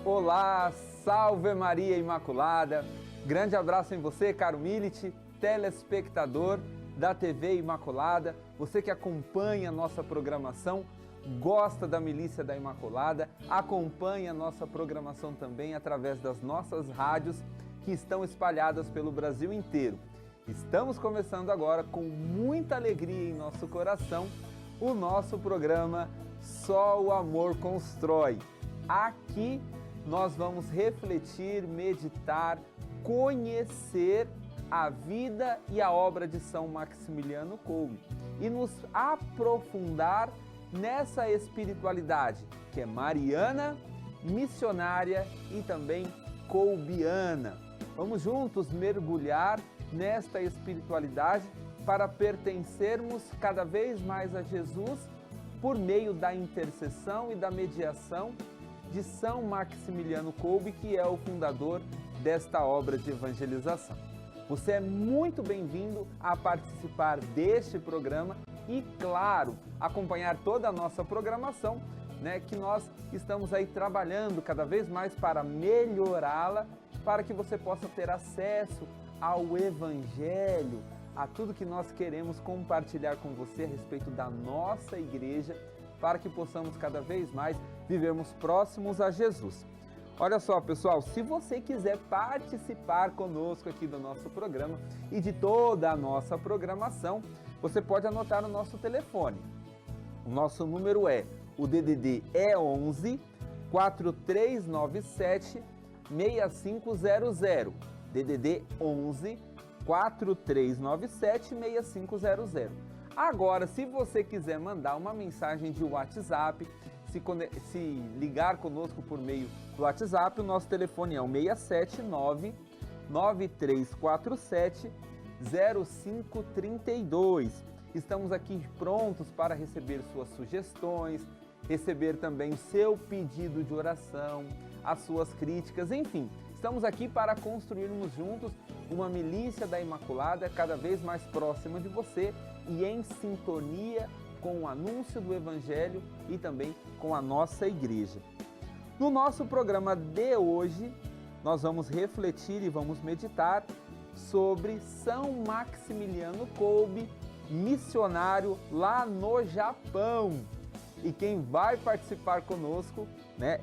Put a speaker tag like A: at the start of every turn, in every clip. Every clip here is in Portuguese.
A: Olá, salve Maria Imaculada! Grande abraço em você, caro Milite, telespectador da TV Imaculada, você que acompanha a nossa programação, gosta da Milícia da Imaculada, acompanha a nossa programação também através das nossas rádios que estão espalhadas pelo Brasil inteiro. Estamos começando agora com muita alegria em nosso coração o nosso programa Só o Amor Constrói. Aqui nós vamos refletir, meditar, conhecer a vida e a obra de São Maximiliano Kolbe e nos aprofundar nessa espiritualidade que é mariana, missionária e também kolbiana. Vamos juntos mergulhar nesta espiritualidade para pertencermos cada vez mais a Jesus por meio da intercessão e da mediação de São Maximiliano Kolbe, que é o fundador desta obra de evangelização. Você é muito bem-vindo a participar deste programa e, claro, acompanhar toda a nossa programação, que nós estamos aí trabalhando cada vez mais para melhorá-la, para que você possa ter acesso ao Evangelho, a tudo que nós queremos compartilhar com você a respeito da nossa igreja, para que possamos cada vez mais vivermos próximos a Jesus. Olha só, pessoal, se você quiser participar conosco aqui do nosso programa e de toda a nossa programação, você pode anotar o nosso telefone. O nosso número é o DDD 11 4397 6500. DDD 11 4397 6500. Agora, se você quiser mandar uma mensagem de WhatsApp, se ligar conosco por meio do WhatsApp, o nosso telefone é o 679 9347 0532. Estamos aqui prontos para receber suas sugestões, receber também o seu pedido de oração, as suas críticas, enfim. Estamos aqui para construirmos juntos uma milícia da Imaculada cada vez mais próxima de você e em sintonia com o anúncio do Evangelho e também com a nossa igreja. No nosso programa de hoje, nós vamos refletir e vamos meditar sobre São Maximiliano Kolbe, missionário lá no Japão. E quem vai participar conosco,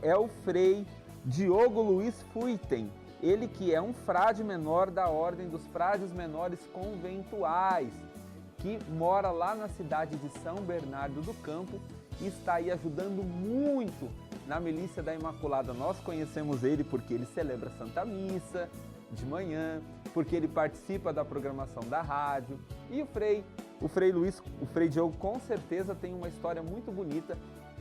A: é o Frei Diogo Luiz Fuiten, ele que é um frade menor da Ordem dos Frades Menores Conventuais, que mora lá na cidade de São Bernardo do Campo e está aí ajudando muito na Milícia da Imaculada. Nós conhecemos ele porque ele celebra a Santa Missa de manhã, porque ele participa da programação da rádio. E o Frei Diogo com certeza tem uma história muito bonita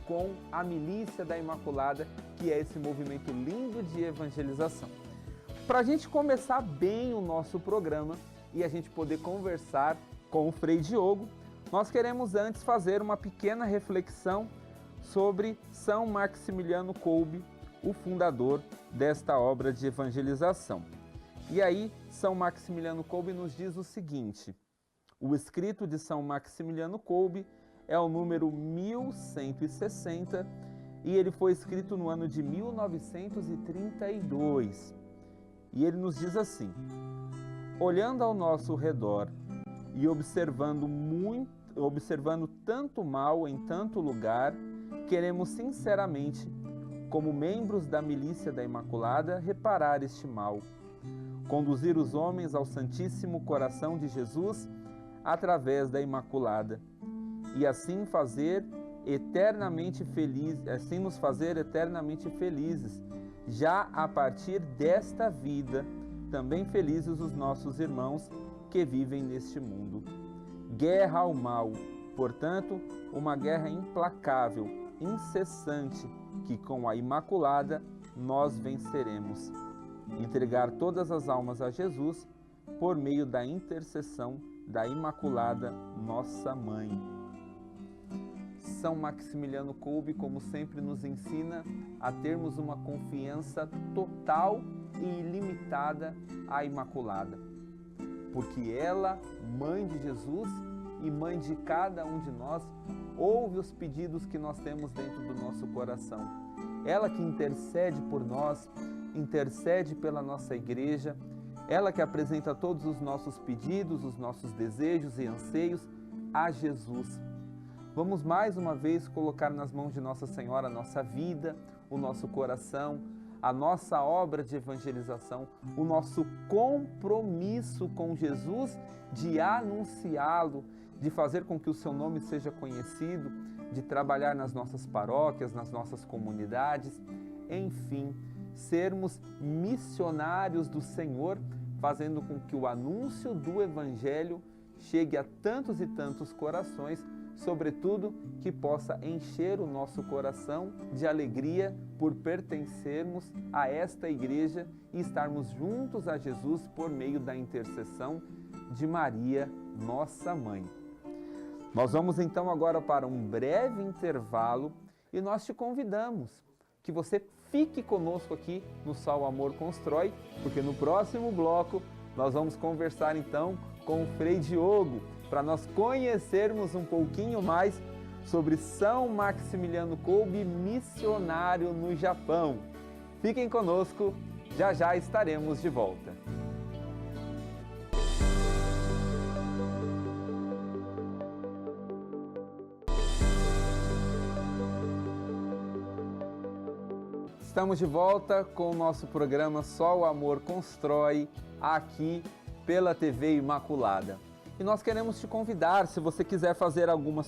A: com a Milícia da Imaculada, que é esse movimento lindo de evangelização. Para a gente começar bem o nosso programa e a gente poder conversar com o Frei Diogo, nós queremos antes fazer uma pequena reflexão sobre São Maximiliano Kolbe, o fundador desta obra de evangelização. E aí, São Maximiliano Kolbe nos diz o seguinte: o escrito de São Maximiliano Kolbe é o número 1160 e ele foi escrito no ano de 1932. E ele nos diz assim: olhando ao nosso redor e observando tanto mal em tanto lugar, queremos sinceramente, como membros da Milícia da Imaculada, reparar este mal, conduzir os homens ao Santíssimo Coração de Jesus através da Imaculada, e assim nos fazer eternamente felizes, já a partir desta vida, também felizes os nossos irmãos que vivem neste mundo. Guerra ao mal, portanto, uma guerra implacável, incessante, que com a Imaculada nós venceremos. Entregar todas as almas a Jesus por meio da intercessão da Imaculada, nossa Mãe. São Maximiliano Kolbe, como sempre, nos ensina a termos uma confiança total e ilimitada à Imaculada, porque ela, Mãe de Jesus e Mãe de cada um de nós, ouve os pedidos que nós temos dentro do nosso coração. ela que intercede por nós, intercede pela nossa igreja, ela que apresenta todos os nossos pedidos, os nossos desejos e anseios a Jesus. Vamos mais uma vez colocar nas mãos de Nossa Senhora a nossa vida, o nosso coração, a nossa obra de evangelização, o nosso compromisso com Jesus de anunciá-lo, de fazer com que o seu nome seja conhecido, de trabalhar nas nossas paróquias, nas nossas comunidades, enfim, sermos missionários do Senhor, fazendo com que o anúncio do Evangelho chegue a tantos e tantos corações, sobretudo que possa encher o nosso coração de alegria por pertencermos a esta igreja e estarmos juntos a Jesus por meio da intercessão de Maria, nossa mãe. Nós vamos então agora para um breve intervalo e nós te convidamos que você fique conosco aqui no Só o Amor Constrói, porque no próximo bloco nós vamos conversar então com o Frei Diogo, para nós conhecermos um pouquinho mais sobre São Maximiliano Kolbe, missionário no Japão. Fiquem conosco, já já estaremos de volta. Estamos de volta com o nosso programa Só o Amor Constrói, aqui pela TV Imaculada. E nós queremos te convidar, se você quiser fazer dar alguma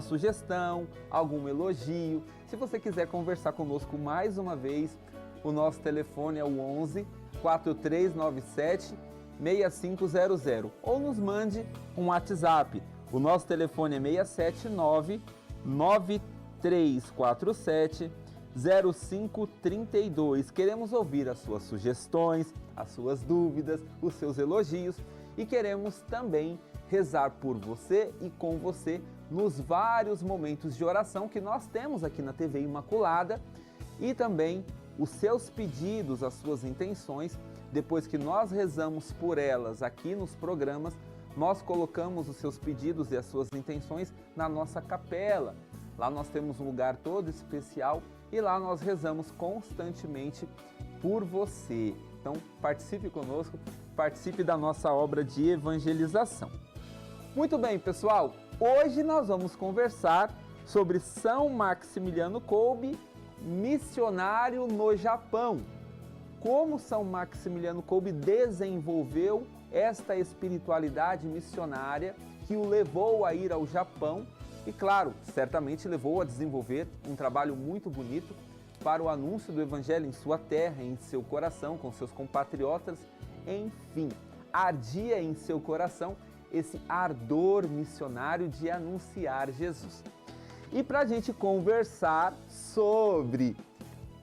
A: sugestão, algum elogio, se você quiser conversar conosco mais uma vez, o nosso telefone é o 11 4397 6500 ou nos mande um WhatsApp. O nosso telefone é 679 9347 0532. Queremos ouvir as suas sugestões, as suas dúvidas, os seus elogios e queremos também rezar por você e com você nos vários momentos de oração que nós temos aqui na TV Imaculada e também os seus pedidos, as suas intenções. Depois que nós rezamos por elas aqui nos programas, nós colocamos os seus pedidos e as suas intenções na nossa capela. Lá nós temos um lugar todo especial e lá nós rezamos constantemente por você. Então participe conosco, participe da nossa obra de evangelização. Muito bem, pessoal, hoje nós vamos conversar sobre São Maximiliano Kolbe, missionário no Japão. Como São Maximiliano Kolbe desenvolveu esta espiritualidade missionária que o levou a ir ao Japão e, claro, certamente levou a desenvolver um trabalho muito bonito para o anúncio do Evangelho em sua terra, em seu coração, com seus compatriotas. Enfim, ardia em seu coração esse ardor missionário de anunciar Jesus. E para a gente conversar sobre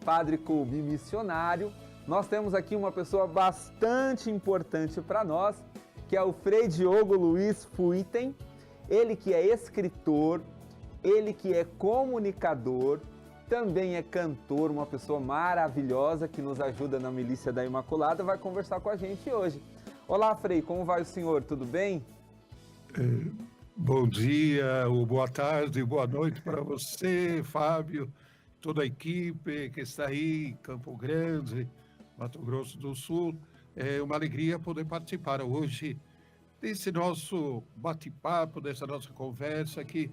A: Padre Kolbe missionário, nós temos aqui uma pessoa bastante importante para nós, que é o Frei Diogo Luiz Fuiten. Ele que é escritor, ele que é comunicador, também é cantor, uma pessoa maravilhosa que nos ajuda na Milícia da Imaculada, vai conversar com a gente hoje. Olá, Frei, como vai o senhor? Tudo bem?
B: Bom dia, ou boa tarde, boa noite para você, Fábio, toda a equipe que está aí em Campo Grande, Mato Grosso do Sul. É uma alegria poder participar hoje desse nosso bate-papo, dessa nossa conversa que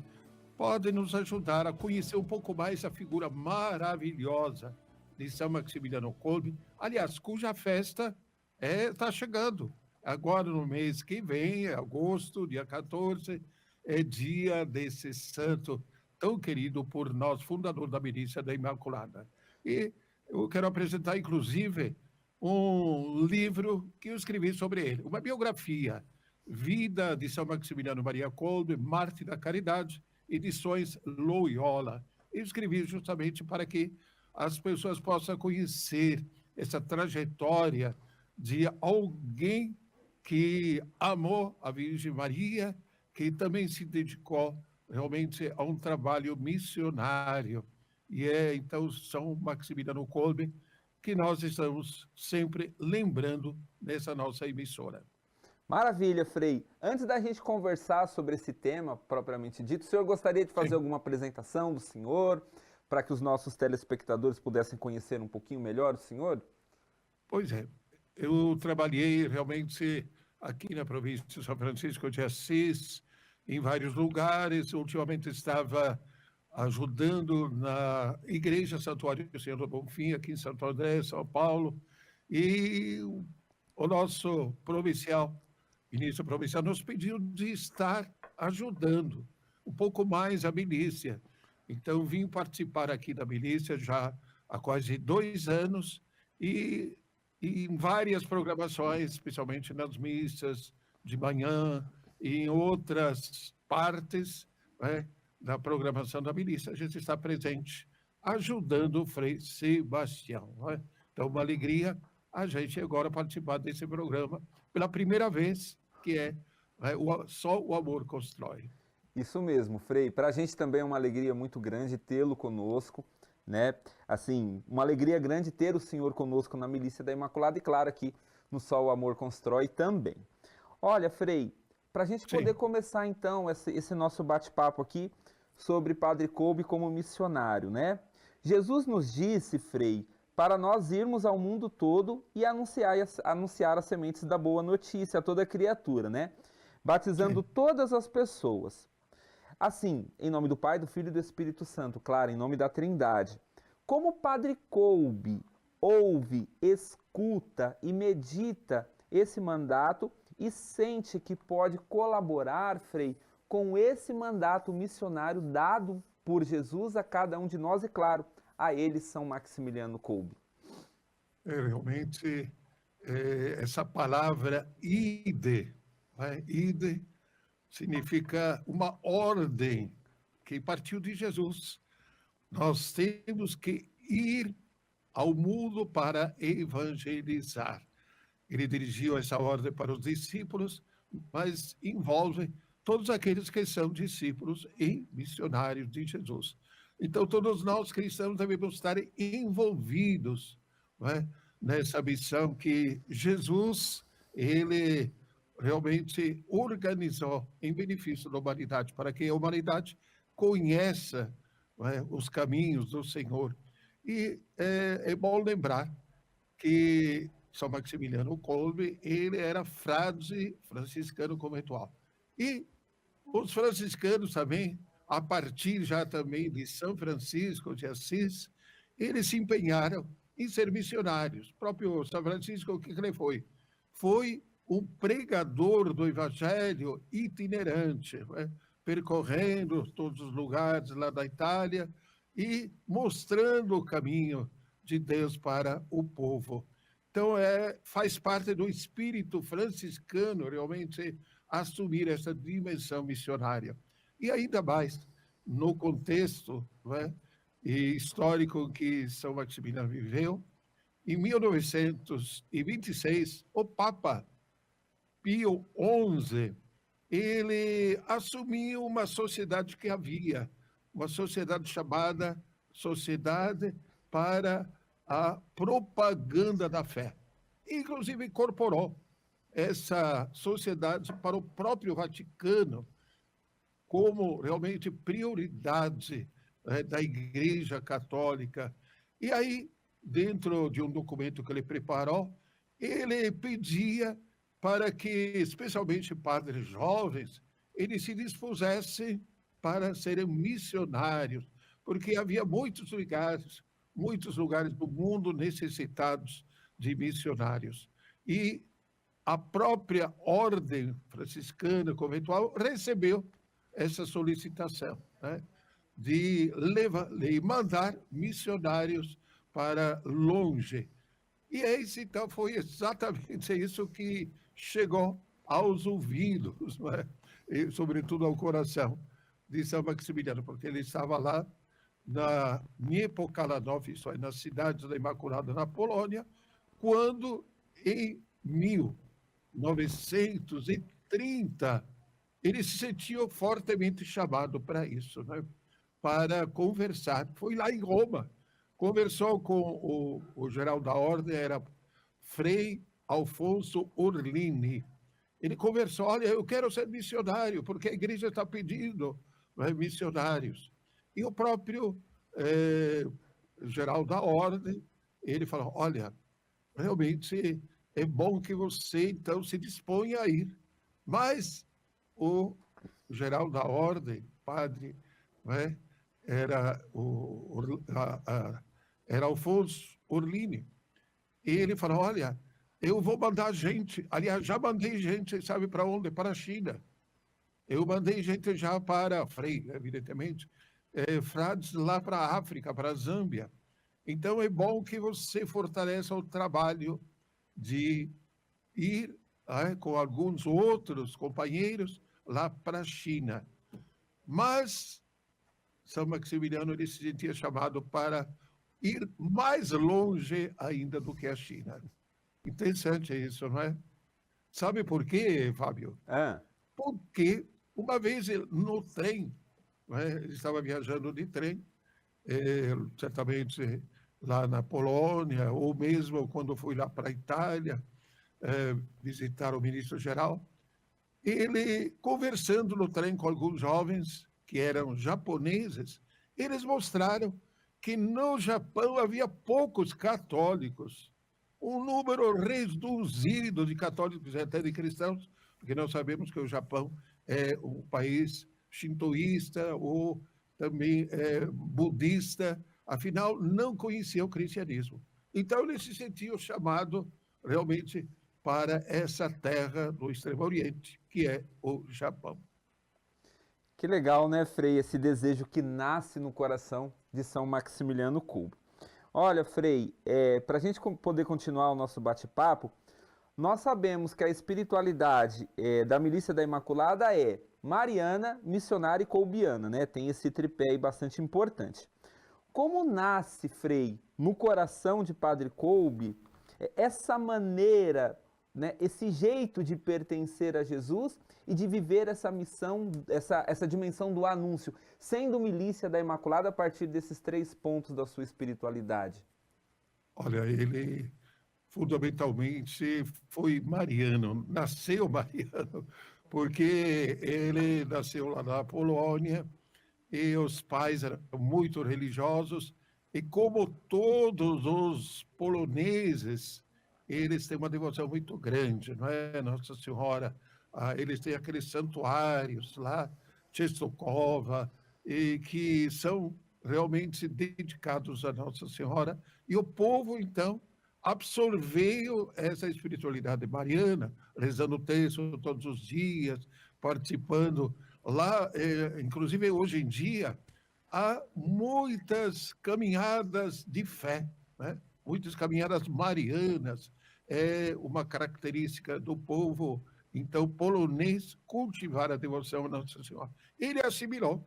B: pode nos ajudar a conhecer um pouco mais a figura maravilhosa de São Maximiliano Kolbe, aliás, cuja festa está chegando. Agora, no mês que vem, agosto, dia 14, é dia desse santo tão querido por nós, fundador da Milícia da Imaculada. E eu quero apresentar, inclusive, um livro que eu escrevi sobre ele, uma biografia, Vida de São Maximiliano Maria Kolbe, Mártir da Caridade, edições Loyola. Eu escrevi justamente para que as pessoas possam conhecer essa trajetória de alguém que amou a Virgem Maria, que também se dedicou realmente a um trabalho missionário. E é, então, São Maximiliano Kolbe que nós estamos sempre lembrando nessa nossa emissora.
A: Maravilha, Frei. Antes da gente conversar sobre esse tema propriamente dito, o senhor gostaria de fazer alguma apresentação do senhor, para que os nossos telespectadores pudessem conhecer um pouquinho melhor o senhor?
B: Pois é, eu trabalhei realmente aqui na província de São Francisco de Assis, em vários lugares. Ultimamente estava ajudando na Igreja Santuário do Senhor do Bonfim, aqui em Santo André, São Paulo, e o nosso provincial, ministro provincial, nos pediu de estar ajudando um pouco mais a milícia. Então, vim participar aqui da milícia já há quase 2 anos e em várias programações, especialmente nas missas de manhã e em outras partes, né, da programação da milícia, a gente está presente ajudando o Frei Sebastião. Né? Então, uma alegria a gente agora participar desse programa pela primeira vez, que é, né, Só o Amor Constrói.
A: Isso mesmo, Frei. Para a gente também é uma alegria muito grande tê-lo conosco, né? Assim, uma alegria grande ter o senhor conosco na Milícia da Imaculada e, claro, aqui no Só o Amor Constrói também. Olha, Frei, para a gente poder começar então esse nosso bate-papo aqui sobre Padre Kolbe como missionário, né? Jesus nos disse, Frei, para nós irmos ao mundo todo e anunciar as sementes da boa notícia a toda criatura, né? Batizando todas as pessoas. Assim, em nome do Pai, do Filho e do Espírito Santo, claro, em nome da Trindade. Como o Padre Kolbe ouve, escuta e medita esse mandato e sente que pode colaborar, Frei, com esse mandato missionário dado por Jesus a cada um de nós e, claro, a ele, São Maximiliano Kolbe.
B: Realmente, essa palavra ide, né? Ide significa uma ordem que partiu de Jesus. Nós temos que ir ao mundo para evangelizar. Ele dirigiu essa ordem para os discípulos, mas envolve todos aqueles que são discípulos e missionários de Jesus. Então, todos nós cristãos devemos estar envolvidos, né, nessa missão que Jesus, ele realmente organizou em benefício da humanidade, para que a humanidade conheça, né, os caminhos do Senhor. E é bom lembrar que São Maximiliano Kolbe, ele era frade franciscano conventual. E os franciscanos também, a partir já também de São Francisco de Assis, eles se empenharam em ser missionários. O próprio São Francisco, o que ele foi? Foi um pregador do evangelho itinerante, né? Percorrendo todos os lugares lá da Itália e mostrando o caminho de Deus para o povo. Então, faz parte do espírito franciscano realmente assumir essa dimensão missionária. E ainda mais no contexto, né, histórico que São Maximiliano viveu. Em 1926, o Papa Pio XI, ele assumiu uma sociedade que havia, uma sociedade chamada Sociedade para a Propaganda da Fé. Inclusive incorporou essa sociedade para o próprio Vaticano como realmente prioridade, né, da Igreja Católica. E aí, dentro de um documento que ele preparou, ele pedia para que, especialmente padres jovens, eles se dispusessem para serem missionários, porque havia muitos lugares do mundo necessitados de missionários. E a própria ordem franciscana conventual recebeu essa solicitação, né, de mandar missionários para longe. E esse, então, foi exatamente isso que chegou aos ouvidos, né? E, sobretudo, ao coração de São Maximiliano, porque ele estava lá na Niepokalanów, isso é, na cidade da Imaculada, na Polônia, quando, em 1930, ele se sentiu fortemente chamado para isso, né? Para conversar. Foi lá em Roma, conversou com o geral da ordem, era Frei Alfonso Orlini. Ele conversou: olha, eu quero ser missionário, porque a igreja está pedindo, né, missionários. E o próprio geral da ordem, ele falou, olha, realmente é bom que você, então, se disponha a ir. Mas o geral da ordem, padre, né, era, era Alfonso Orlini. E ele falou, olha, eu vou mandar gente, aliás, já mandei gente, sabe para onde? Para a China. Eu mandei gente já para Frei, evidentemente, frades lá para a África, para a Zâmbia. Então, é bom que você fortaleça o trabalho de ir com alguns outros companheiros lá para a China. Mas São Maximiliano ele se sentia chamado para ir mais longe ainda do que a China. Interessante isso, não é? Sabe por quê, Fábio? Porque uma vez no trem, ele estava viajando de trem, certamente lá na Polônia, ou mesmo quando fui lá para a Itália, visitar o ministro-geral, ele, conversando no trem com alguns jovens que eram japoneses, eles mostraram que no Japão havia poucos católicos, um número reduzido de católicos e até de cristãos, porque nós sabemos que o Japão é um país shintoísta ou também budista, afinal, não conhecia o cristianismo. Então, ele se sentiu chamado realmente para essa terra do Extremo Oriente, que é o Japão.
A: Que legal, né, Frei, esse desejo que nasce no coração de São Maximiliano Kolbe. Olha, Frei, para a gente poder continuar o nosso bate-papo, nós sabemos que a espiritualidade da Milícia da Imaculada é mariana, missionária e kolbiana, né? Tem esse tripé aí bastante importante. Como nasce, Frei, no coração de Padre Kolbe, essa maneira, né, esse jeito de pertencer a Jesus e de viver essa missão, essa dimensão do anúncio, sendo milícia da Imaculada a partir desses 3 pontos da sua espiritualidade?
B: Olha, ele fundamentalmente foi mariano, nasceu mariano, porque ele nasceu lá na Polônia e os pais eram muito religiosos e como todos os poloneses, eles têm uma devoção muito grande, não é? Nossa Senhora, eles têm aqueles santuários lá, Częstochowa, e que são realmente dedicados a Nossa Senhora, e o povo, então, absorveu essa espiritualidade mariana, rezando o texto todos os dias, participando lá, inclusive hoje em dia, há muitas caminhadas de fé, né? Muitas caminhadas marianas, é uma característica do povo, então, polonês, cultivar a devoção a Nossa Senhora. Ele assimilou.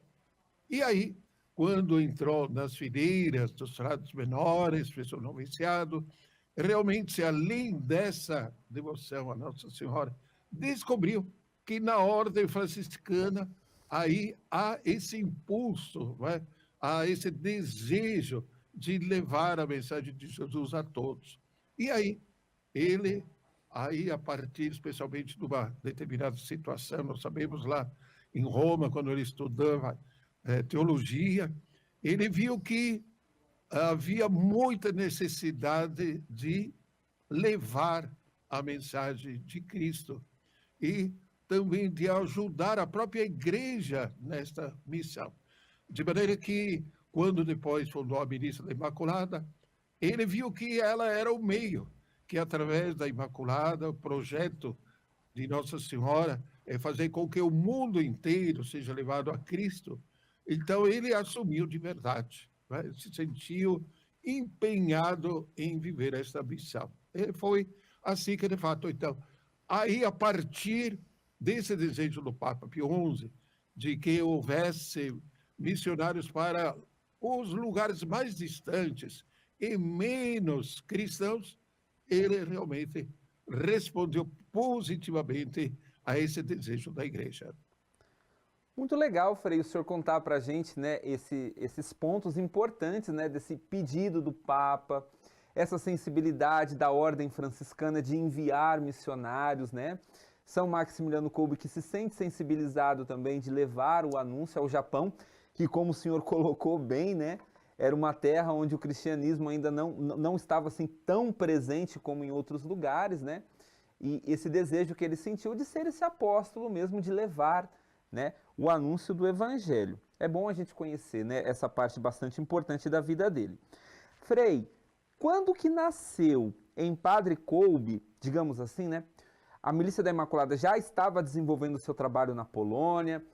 B: E aí, quando entrou nas fileiras dos frades menores, fez o noviciado, realmente, além dessa devoção a Nossa Senhora, descobriu que na ordem franciscana aí há esse impulso, né? Há esse desejo de levar a mensagem de Jesus a todos. E aí, ele, aí a partir especialmente de uma determinada situação, nós sabemos lá em Roma, quando ele estudava teologia, ele viu que havia muita necessidade de levar a mensagem de Cristo e também de ajudar a própria igreja nesta missão. De maneira que, quando depois fundou a Milícia da Imaculada, ele viu que ela era o meio, que através da Imaculada, o projeto de Nossa Senhora é fazer com que o mundo inteiro seja levado a Cristo. Então, ele assumiu de verdade, né? Se sentiu empenhado em viver esta missão. E foi assim que, de fato, então, aí, a partir desse desejo do Papa Pio XI, de que houvesse missionários para os lugares mais distantes e menos cristãos, ele realmente respondeu positivamente a esse desejo da igreja.
A: Muito legal, Frei, o senhor contar para a gente, né, esses pontos importantes, né, desse pedido do Papa, essa sensibilidade da ordem franciscana de enviar missionários, né? São Maximiliano Kolbe que se sente sensibilizado também de levar o anúncio ao Japão, que como o senhor colocou bem, né, era uma terra onde o cristianismo ainda não estava assim tão presente como em outros lugares, né? E esse desejo que ele sentiu de ser esse apóstolo mesmo, de levar, né, o anúncio do evangelho. É bom a gente conhecer, né, essa parte bastante importante da vida dele. Frei, quando que nasceu em Padre Kolbe, digamos assim, né, a Milícia da Imaculada já estava desenvolvendo o seu trabalho na Polônia,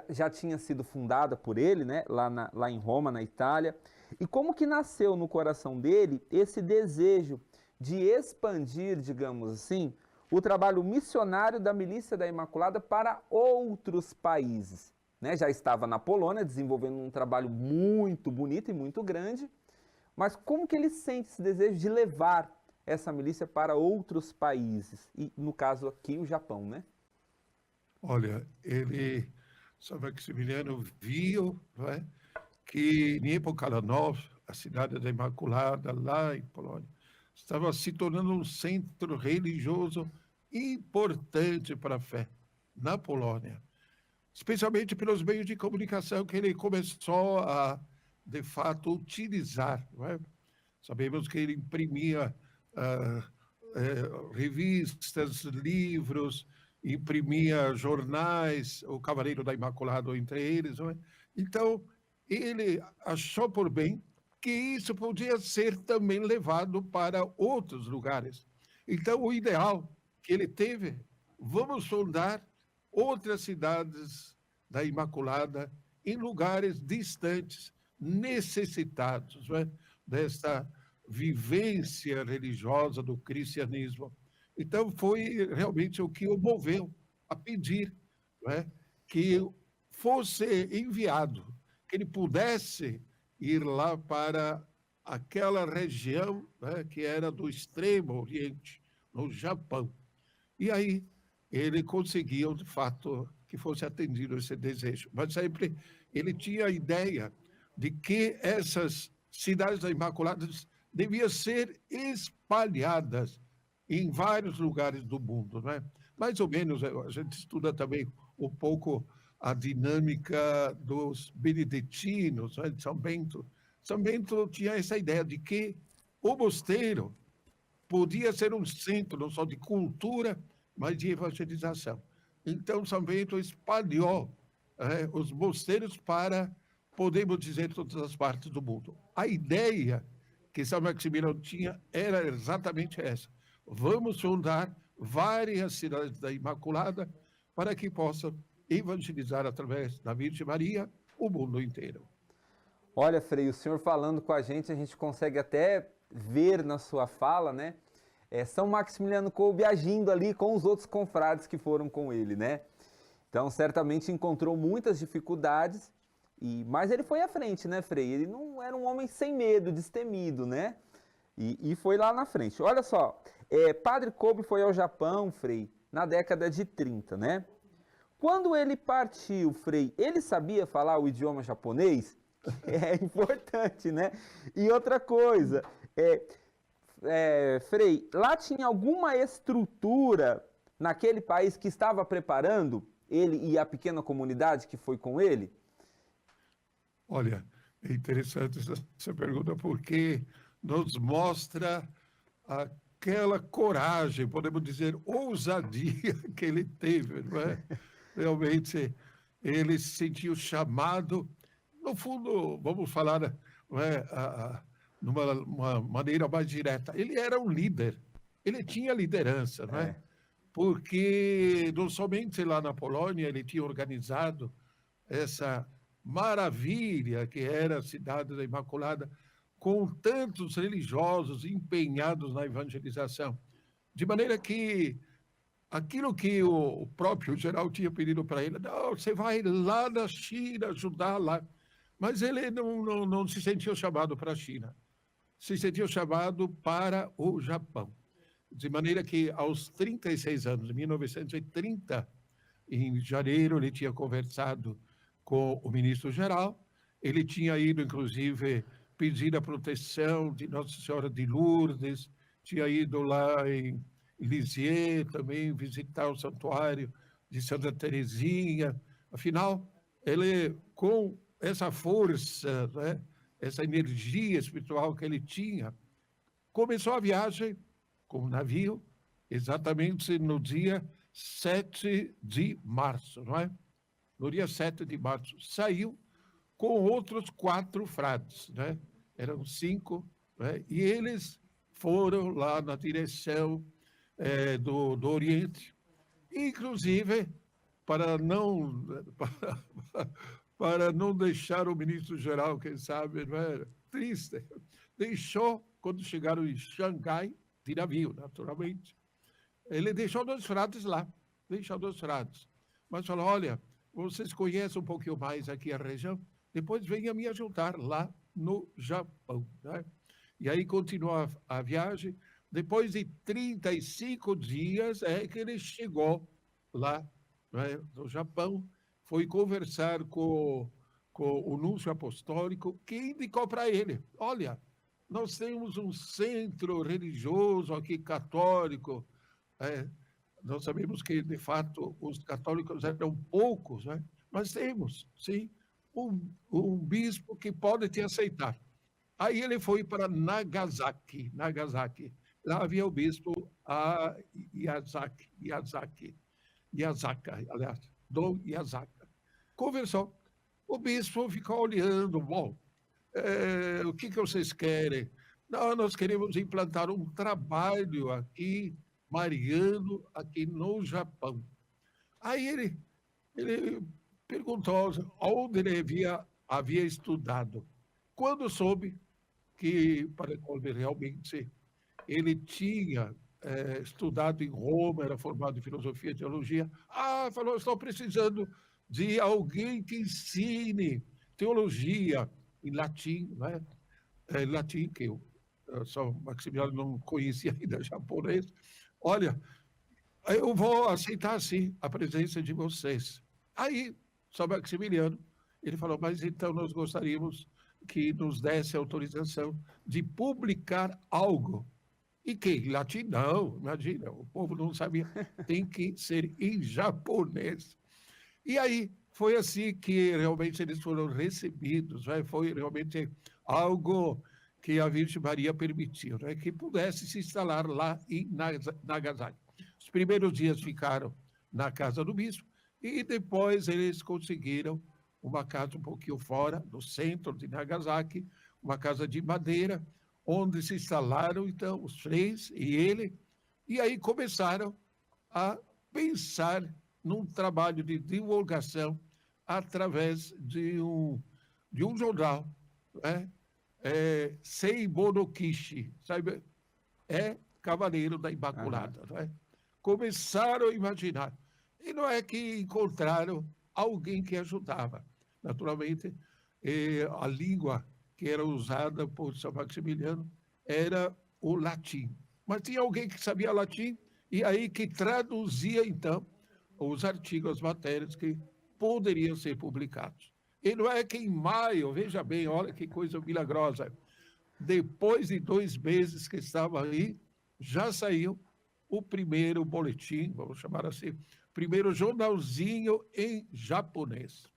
A: já tinha sido fundada por ele, né, lá em Roma, na Itália. E como que nasceu no coração dele esse desejo de expandir, digamos assim, o trabalho missionário da Milícia da Imaculada para outros países? Né? Já estava na Polônia, desenvolvendo um trabalho muito bonito e muito grande, mas como que ele sente esse desejo de levar essa milícia para outros países? E, no caso aqui, o Japão, né?
B: Olha, São Maximiliano viu, não é, que em Epocalanow, a cidade da Imaculada, lá em Polônia, estava se tornando um centro religioso importante para a fé na Polônia, especialmente pelos meios de comunicação que ele começou a, de fato, utilizar. Não é? Sabemos que ele imprimia revistas, livros, imprimia jornais, o Cavaleiro da Imaculada entre eles. Não é? Então, ele achou por bem que isso podia ser também levado para outros lugares. Então, o ideal que ele teve, vamos fundar outras cidades da Imaculada em lugares distantes, necessitados, não é? Desta vivência religiosa do cristianismo. Então, foi realmente o que o moveu a pedir, não é? Que fosse enviado, que ele pudesse ir lá para aquela região, né, que era do Extremo Oriente, no Japão. E aí ele conseguiu, de fato, que fosse atendido esse desejo. Mas sempre ele tinha a ideia de que essas cidades da Imaculada deviam ser espalhadas em vários lugares do mundo. Né? Mais ou menos, a gente estuda também um pouco a dinâmica dos beneditinos, né, de São Bento. São Bento tinha essa ideia de que o mosteiro podia ser um centro não só de cultura, mas de evangelização. Então, São Bento espalhou os mosteiros para, podemos dizer, todas as partes do mundo. A ideia que São Maximiliano tinha era exatamente essa. Vamos fundar várias cidades da Imaculada para que possam evangelizar através da Virgem Maria o mundo inteiro.
A: Olha, Frei, o senhor falando com a gente consegue até ver na sua fala, né? São Maximiliano Kolbe agindo ali com os outros confrades que foram com ele, né? Então, certamente encontrou muitas dificuldades, mas ele foi à frente, né, Frei? Ele não era um homem sem medo, destemido, né? E foi lá na frente. Olha só, Padre Kolbe foi ao Japão, Frei, na década de 30, né? Quando ele partiu, Frei, ele sabia falar o idioma japonês? É importante, né? E outra coisa, Frei, lá tinha alguma estrutura naquele país que estava preparando ele e a pequena comunidade que foi com ele?
B: Olha, é interessante essa pergunta porque nos mostra aquela coragem, podemos dizer, ousadia que ele teve, não é? Realmente, ele se sentiu chamado, no fundo, vamos falar, não é, numa maneira mais direta. Ele era um líder, ele tinha liderança, não é? Porque não somente lá na Polônia ele tinha organizado essa maravilha que era a cidade da Imaculada, com tantos religiosos empenhados na evangelização, de maneira que aquilo que o próprio geral tinha pedido para ele, não, você vai lá na China ajudar lá, mas ele não se sentiu chamado para a China, se sentiu chamado para o Japão. De maneira que, aos 36 anos, em 1930, em janeiro, ele tinha conversado com o ministro-geral, ele tinha ido, inclusive, pedir a proteção de Nossa Senhora de Lourdes, tinha ido lá em Lisieux também visitar o santuário de Santa Teresinha. Afinal, ele, com essa força, né, essa energia espiritual que ele tinha, começou a viagem com o navio, exatamente no dia 7 de março, não é? No dia 7 de março, saiu com outros 4 frades, né? Eram 5, né? E eles foram lá na direção do Oriente, inclusive para não deixar o ministro-geral, quem sabe, não era triste, deixou, quando chegaram em Xangai, de navio, naturalmente, ele deixou 2 frades lá, mas falou, olha, vocês conhecem um pouquinho mais aqui a região, depois venha me ajudar lá no Japão, né? E aí continuou a viagem. Depois de 35 dias é que ele chegou lá, né, no Japão, foi conversar com o núncio apostólico, que indicou para ele, olha, nós temos um centro religioso aqui católico, nós sabemos que, de fato, os católicos eram poucos, né? Mas temos, sim, um bispo que pode te aceitar. Aí ele foi para Nagasaki. Lá havia o bispo Yasaka, aliás, Dom Yasaka. Conversou. O bispo ficou olhando, bom, o que vocês querem? Não, nós queremos implantar um trabalho aqui, mariano, aqui no Japão. Aí ele perguntou onde ele havia estudado. Quando soube que, para realmente, ele tinha estudado em Roma, era formado em filosofia e teologia, falou, estou precisando de alguém que ensine teologia em latim, né? Latim, que São Maximiliano não conhecia ainda japonês. Olha, eu vou aceitar, sim, a presença de vocês. Aí, São Maximiliano, ele falou, mas então nós gostaríamos que nos desse autorização de publicar algo. E que? Em latim? Não, imagina, o povo não sabia. Tem que ser em japonês. E aí, foi assim que realmente eles foram recebidos, né? Foi realmente algo que a Virgem Maria permitiu, né? Que pudesse se instalar lá em Nagasaki. Os primeiros dias ficaram na casa do bispo e depois eles conseguiram uma casa um pouquinho fora, no centro de Nagasaki, uma casa de madeira, onde se instalaram, então, os 3 e ele, e aí começaram a pensar num trabalho de divulgação através de um jornal, né? Seibo no Kishi, sabe? Cavaleiro da Imaculada, né? Começaram a imaginar. E não é que encontraram alguém que ajudava. Naturalmente, a língua que era usada por São Maximiliano era o latim. Mas tinha alguém que sabia latim e aí que traduzia, então, os artigos, as matérias que poderiam ser publicados. E não é que em maio, veja bem, olha que coisa milagrosa, depois de 2 meses que estava aí, já saiu o primeiro boletim, vamos chamar assim, primeiro jornalzinho em japonês.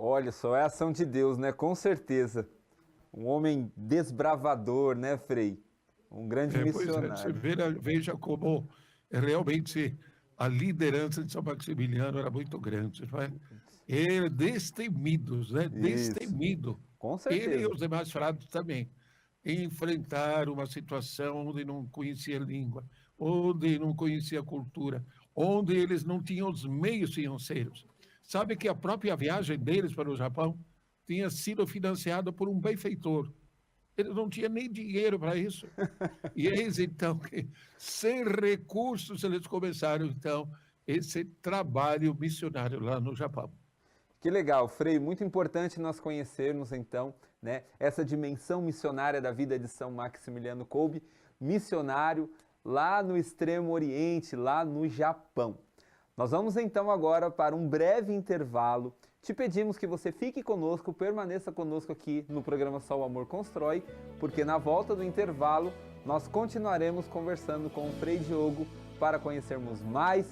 A: Olha só, é a ação de Deus, né? Com certeza. Um homem desbravador, né, Frei? Um grande missionário.
B: Você veja como realmente a liderança de São Maximiliano era muito grande, não é? Ele destemidos, né? Destemido.
A: Com certeza.
B: Ele e os demais frades também enfrentaram uma situação onde não conhecia língua, onde não conhecia cultura, onde eles não tinham os meios financeiros. Sabe que a própria viagem deles para o Japão tinha sido financiada por um benfeitor. Eles não tinham nem dinheiro para isso. E eis, então, que sem recursos eles começaram, então, esse trabalho missionário lá no Japão.
A: Que legal, Frei, muito importante nós conhecermos, então, né, essa dimensão missionária da vida de São Maximiliano Kolbe, missionário lá no Extremo Oriente, lá no Japão. Nós vamos então agora para um breve intervalo. Te pedimos que você fique conosco, permaneça conosco aqui no programa Só o Amor Constrói, porque na volta do intervalo nós continuaremos conversando com o Frei Diogo para conhecermos mais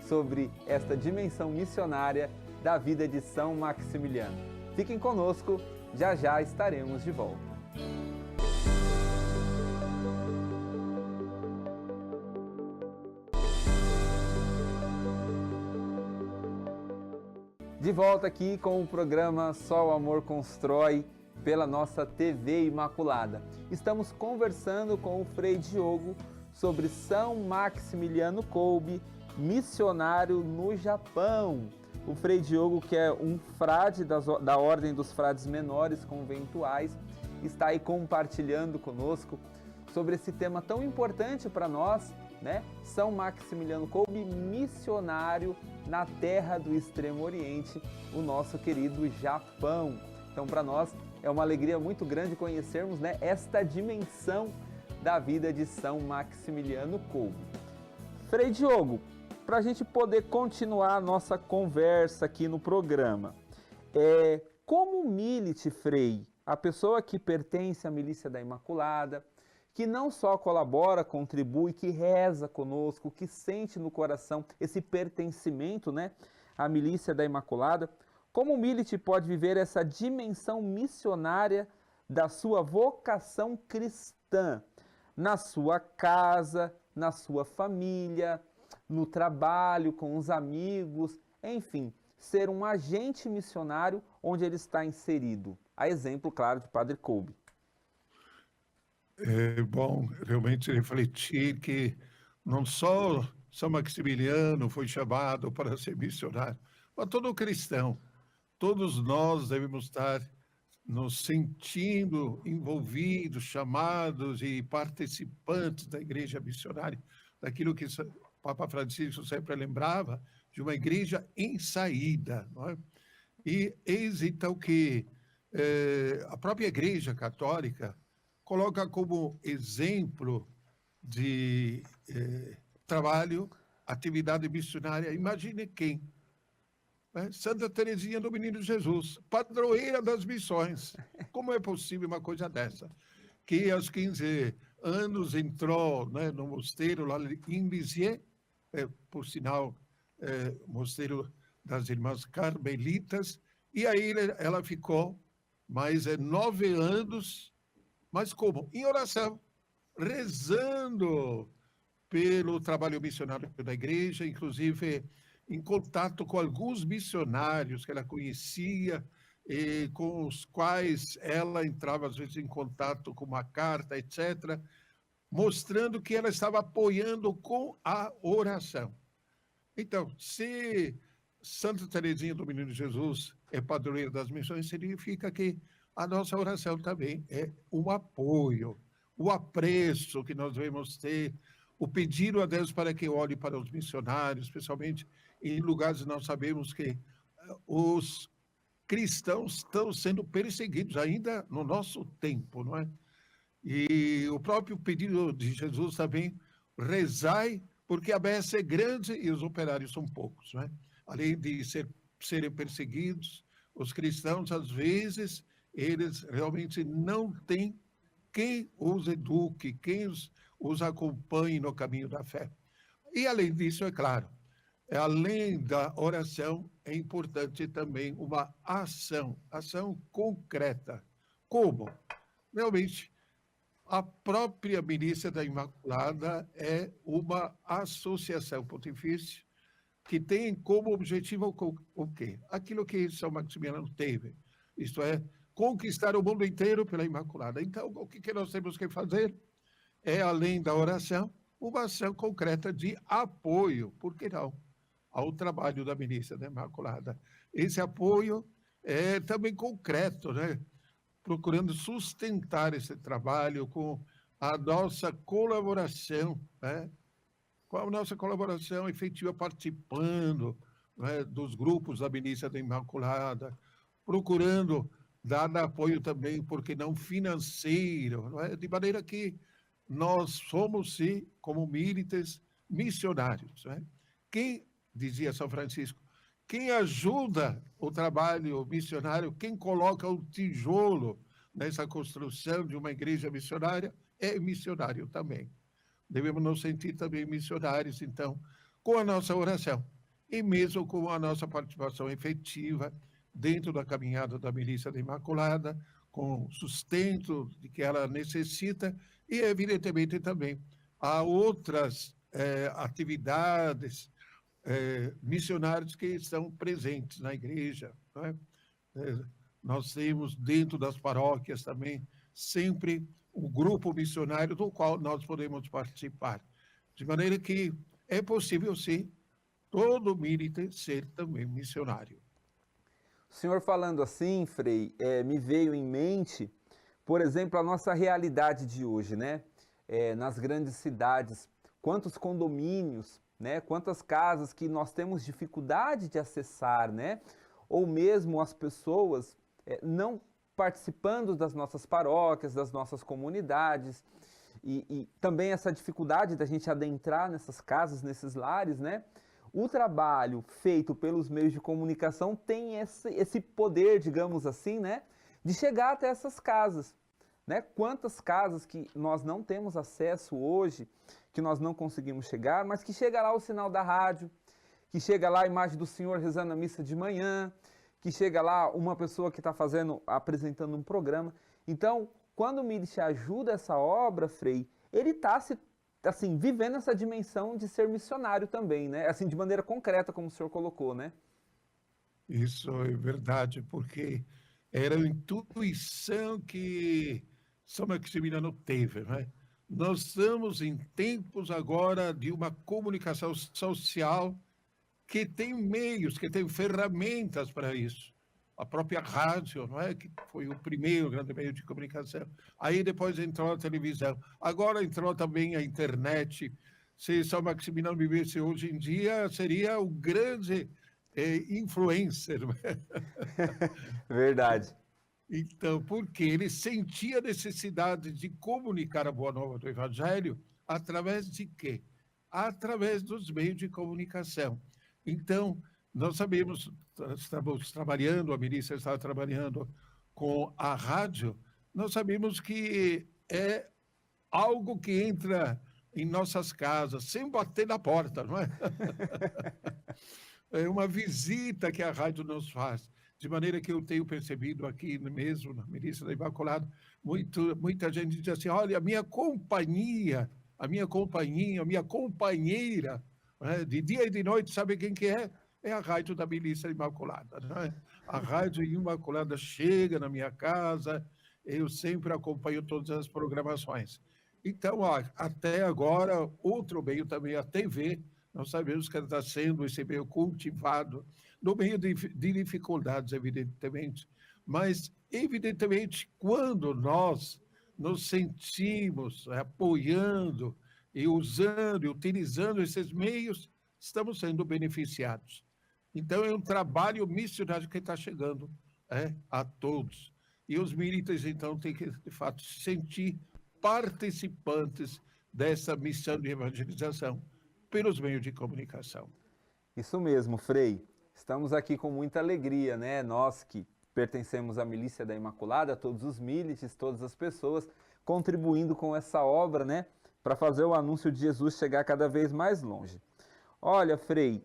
A: sobre esta dimensão missionária da vida de São Maximiliano. Fiquem conosco, Já já estaremos de volta. De volta aqui com o programa Só o Amor Constrói, pela nossa TV Imaculada. Estamos conversando com o Frei Diogo sobre São Maximiliano Kolbe, missionário no Japão. O Frei Diogo, que é um frade da Ordem dos Frades Menores Conventuais, está aí compartilhando conosco sobre esse tema tão importante para nós, né? São Maximiliano Kolbe, missionário na terra do Extremo Oriente, o nosso querido Japão. Então, para nós é uma alegria muito grande conhecermos, né, esta dimensão da vida de São Maximiliano Kolbe. Frei Diogo, para a gente poder continuar a nossa conversa aqui no programa, como milite, Frei, a pessoa que pertence à Milícia da Imaculada, que não só colabora, contribui, que reza conosco, que sente no coração esse pertencimento, né, à Milícia da Imaculada, como o milite pode viver essa dimensão missionária da sua vocação cristã, na sua casa, na sua família, no trabalho, com os amigos, enfim, ser um agente missionário onde ele está inserido. A exemplo, claro, de Padre Kolbe.
B: É bom realmente refletir que não só São Maximiliano foi chamado para ser missionário, mas todo cristão, todos nós devemos estar nos sentindo envolvidos, chamados e participantes da igreja missionária, daquilo que o Papa Francisco sempre lembrava, de uma igreja em saída. Não é? E eis então que a própria Igreja Católica coloca como exemplo de trabalho, atividade missionária, imagine quem? Santa Teresinha do Menino Jesus, padroeira das missões. Como é possível uma coisa dessa? Que aos 15 anos entrou, né, no mosteiro lá em Lisieux, por sinal, mosteiro das Irmãs Carmelitas, e aí ela ficou mais 9 anos, mas como? Em oração, rezando pelo trabalho missionário da igreja, inclusive em contato com alguns missionários que ela conhecia, e com os quais ela entrava às vezes em contato com uma carta, etc., mostrando que ela estava apoiando com a oração. Então, se Santa Teresinha do Menino Jesus é padroeira das missões, significa que a nossa oração também é um apoio, o apreço que nós devemos ter, o pedido a Deus para que olhe para os missionários, especialmente em lugares que nós sabemos que os cristãos estão sendo perseguidos ainda no nosso tempo, não é? E o próprio pedido de Jesus também, rezai, porque a beça é grande e os operários são poucos, não é? Além de serem perseguidos, os cristãos, às vezes, eles realmente não têm quem os eduque, quem os acompanhe no caminho da fé. E, além disso, é claro, além da oração, é importante também uma ação concreta. Como? Realmente, a própria Milícia da Imaculada é uma associação pontifícia que tem como objetivo o quê? Aquilo que São Maximiliano teve, isto é, conquistar o mundo inteiro pela Imaculada. Então, o que nós temos que fazer? É, além da oração, uma ação concreta de apoio, por que não, ao trabalho da Milícia da Imaculada. Esse apoio é também concreto, né? Procurando sustentar esse trabalho com a nossa colaboração, né? Com a nossa colaboração efetiva, participando, né, dos grupos da Milícia da Imaculada, procurando dar apoio também, porque não financeiro, não é? De maneira que nós somos, sim, como milites, missionários. Né? Quem, dizia São Francisco, quem ajuda o trabalho missionário, quem coloca o tijolo nessa construção de uma igreja missionária, é missionário também. Devemos nos sentir também missionários, então, com a nossa oração e mesmo com a nossa participação efetiva dentro da caminhada da Milícia da Imaculada, com o sustento de que ela necessita, e, evidentemente, também há outras atividades missionárias que estão presentes na igreja, não é? Nós temos dentro das paróquias também sempre um grupo missionário do qual nós podemos participar. De maneira que é possível, sim, todo militante ser também missionário.
A: O senhor falando assim, Frei, me veio em mente, por exemplo, a nossa realidade de hoje, né? Nas grandes cidades, quantos condomínios, né? Quantas casas que nós temos dificuldade de acessar, né? Ou mesmo as pessoas não participando das nossas paróquias, das nossas comunidades, e também essa dificuldade da gente adentrar nessas casas, nesses lares, né? O trabalho feito pelos meios de comunicação tem esse poder, digamos assim, né? De chegar até essas casas, né? Quantas casas que nós não temos acesso hoje, que nós não conseguimos chegar, mas que chega lá o sinal da rádio, que chega lá a imagem do senhor rezando a missa de manhã, que chega lá uma pessoa que está apresentando um programa. Então, quando o Milit ajuda essa obra, Frei, ele está assim, vivendo essa dimensão de ser missionário também, né? Assim, de maneira concreta, como o senhor colocou, né?
B: Isso é verdade, porque era a intuição que São Maximiliano teve, né? Nós estamos em tempos agora de uma comunicação social que tem meios, que tem ferramentas para isso. A própria rádio, não é? Que foi o primeiro grande meio de comunicação. Aí depois entrou a televisão. Agora entrou também a internet. Se São Maximiliano vivesse hoje em dia, seria o grande influencer.
A: Verdade.
B: Então, porque ele sentia a necessidade de comunicar a boa nova do Evangelho através de quê? Através dos meios de comunicação. Então, nós sabemos, estamos trabalhando, a milícia está trabalhando com a rádio, nós sabemos que é algo que entra em nossas casas, sem bater na porta, não é? É uma visita que a rádio nos faz. De maneira que eu tenho percebido aqui mesmo, na Milícia da Imaculada, muita gente diz assim, olha, a minha companhia, a minha companhia, a minha companheira, né, de dia e de noite, sabe quem que é? É a rádio da Milícia Imaculada. Né? A rádio Imaculada chega na minha casa, eu sempre acompanho todas as programações. Então, até agora, outro meio também, a TV, nós sabemos que ela está sendo esse meio cultivado, no meio de dificuldades, evidentemente, mas, evidentemente, quando nós nos sentimos apoiando e usando e utilizando esses meios, estamos sendo beneficiados. Então, é um trabalho missionário que está chegando a todos. E os militantes, então, têm que, de fato, se sentir participantes dessa missão de evangelização pelos meios de comunicação.
A: Isso mesmo, Frei. Estamos aqui com muita alegria, né? Nós que pertencemos à Milícia da Imaculada, todos os milites, todas as pessoas contribuindo com essa obra, né? Para fazer o anúncio de Jesus chegar cada vez mais longe. Olha, Frei,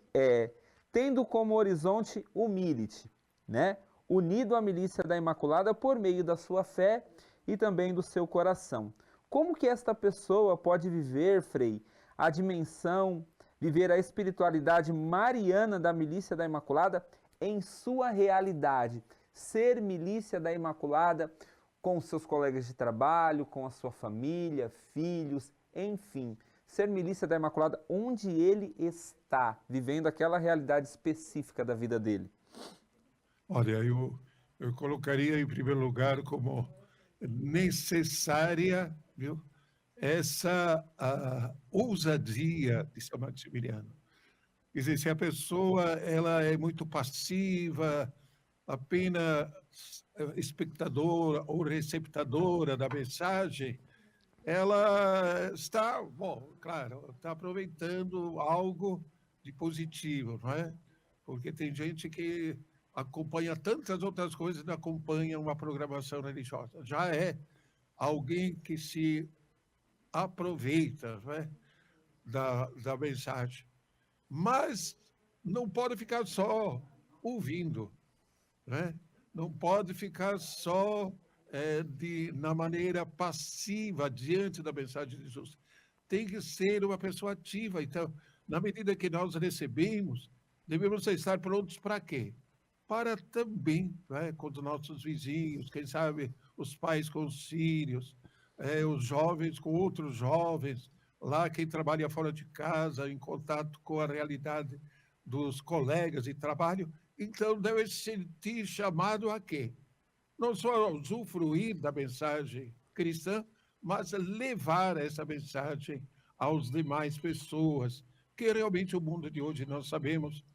A: tendo como horizonte o milite, né? Unido à Milícia da Imaculada por meio da sua fé e também do seu coração. Como que esta pessoa pode viver, Frei, a dimensão, viver a espiritualidade mariana da Milícia da Imaculada em sua realidade? Ser Milícia da Imaculada com os seus colegas de trabalho, com a sua família, filhos, enfim. Ser Milícia da Imaculada onde ele está, vivendo aquela realidade específica da vida dele.
B: Olha, eu colocaria em primeiro lugar como necessária, viu, essa ousadia de São Maximiliano. Quer dizer, se a pessoa ela é muito passiva, apenas espectadora ou receptadora da mensagem, ela está, bom, claro, está aproveitando algo de positivo, não é? Porque tem gente que acompanha tantas outras coisas e não acompanha uma programação religiosa. Já é alguém que se aproveita, não é? da mensagem. Mas não pode ficar só ouvindo. né? Não pode ficar só na maneira passiva diante da mensagem de Jesus. Tem que ser uma pessoa ativa. Então, na medida que nós recebemos, devemos estar prontos para quê? Para também, né, com os nossos vizinhos, quem sabe os pais com os filhos, os jovens com outros jovens, lá quem trabalha fora de casa, em contato com a realidade dos colegas de trabalho, então deve se sentir chamado a quê? Não só usufruir da mensagem cristã, mas levar essa mensagem às demais pessoas, que realmente o mundo de hoje nós sabemos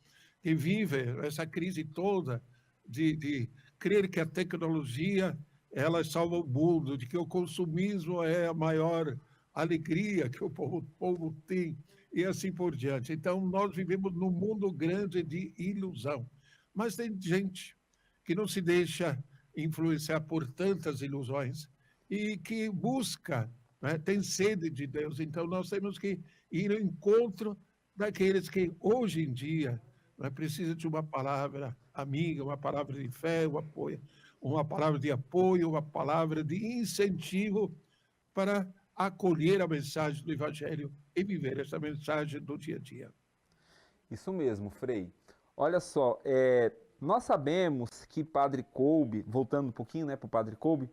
B: que vive essa crise toda de crer que a tecnologia ela salva o mundo, de que o consumismo é a maior alegria que o povo tem, e assim por diante. Então, nós vivemos num mundo grande de ilusão. Mas tem gente que não se deixa influenciar por tantas ilusões e que busca, né, tem sede de Deus. Então, nós temos que ir ao encontro daqueles que, hoje em dia, precisam de uma palavra amiga, uma palavra de fé, uma palavra de apoio, uma palavra de incentivo para acolher a mensagem do Evangelho e viver essa mensagem do dia a dia.
A: Isso mesmo, Frei. Olha só, nós sabemos que Padre Kolbe, voltando um pouquinho, né, para o Padre Kolbe,